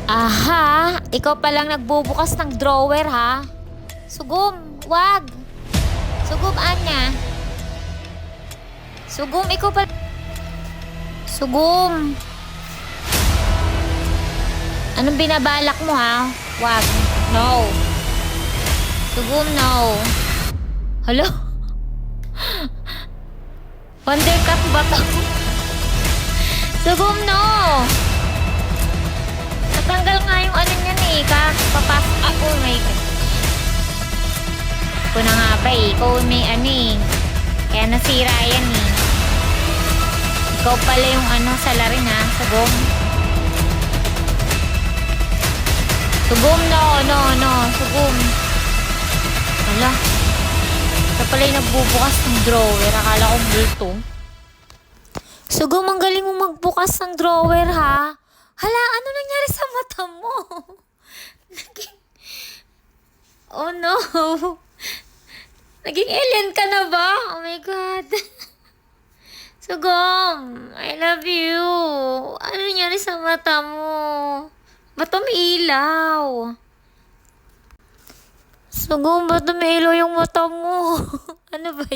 Aha, ikaw palang nagbubukas ng drawer ha? Sugum, wag. Sugum, Anya. Sugum, ikaw pa... Sugum. Anong binabalak mo ha? Wag. No. Sugum, no. Hello? Wondercat ba to? Sugum, no. Natanggal nga yung ano niyan eh. Papasok ako. Oh my God. Ikaw na nga ba eh. Ikaw may ano eh. Kaya nasira yan eh. Ikaw pala yung ano sa larin ha. Sugum. Sugum, no. Sugum. Hala. Ito pala yung nagbubukas ng drawer. Akala ko bulto. Sugum, ang galing mo magbukas ng drawer ha. Hala, ano nangyari sa mata mo? Oh no. Naging alien ka na ba? Oh my God. Sugum, I love you. Ano nangyari sa mata mo? Ba't umiilaw? Sugum, ba't umiilaw yung mata mo? Ano ba